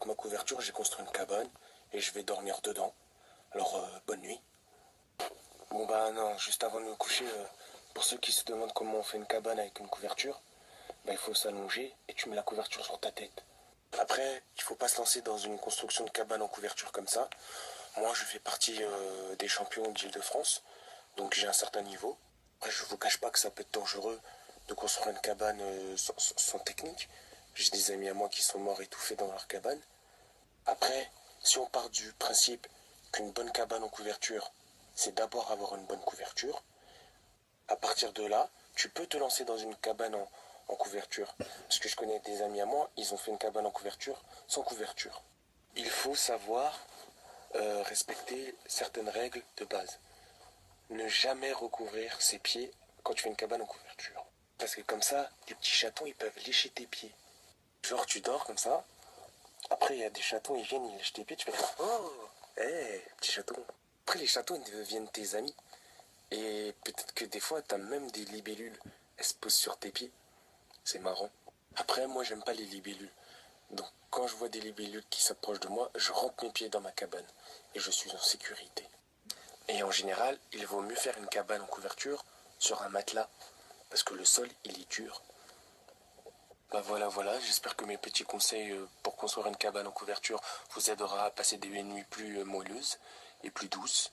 ma couverture, j'ai construit une cabane et je vais dormir dedans. Alors, bonne nuit. Bon bah non, juste avant de me coucher, pour ceux qui se demandent comment on fait une cabane avec une couverture, bah il faut s'allonger et tu mets la couverture sur ta tête. Après, il faut pas se lancer dans une construction de cabane en couverture comme ça. Moi, je fais partie des champions d'Île-de-France, donc j'ai un certain niveau. Après, je vous cache pas que ça peut être dangereux de construire une cabane sans technique. J'ai des amis à moi qui sont morts étouffés dans leur cabane. Après, si on part du principe qu'une bonne cabane en couverture, c'est d'abord avoir une bonne couverture, à partir de là, tu peux te lancer dans une cabane en couverture. Parce que je connais des amis à moi, ils ont fait une cabane en couverture sans couverture. Il faut savoir respecter certaines règles de base. Ne jamais recouvrir ses pieds quand tu fais une cabane en couverture. Parce que comme ça, les petits chatons, ils peuvent lécher tes pieds. Genre, tu dors comme ça, après, il y a des chatons, ils viennent, ils lèchent tes pieds, tu fais oh, hé, petit chaton. Après, les chatons, ils deviennent tes amis. Et peut-être que des fois, t'as même des libellules. Elles se posent sur tes pieds. C'est marrant. Après, moi, j'aime pas les libellules. Donc, quand je vois des libellules qui s'approchent de moi, je rentre mes pieds dans ma cabane. Et je suis en sécurité. Et en général, il vaut mieux faire une cabane en couverture sur un matelas. Parce que le sol, il est dur. Bah voilà, j'espère que mes petits conseils pour construire une cabane en couverture vous aidera à passer des nuits plus moelleuses et plus douces.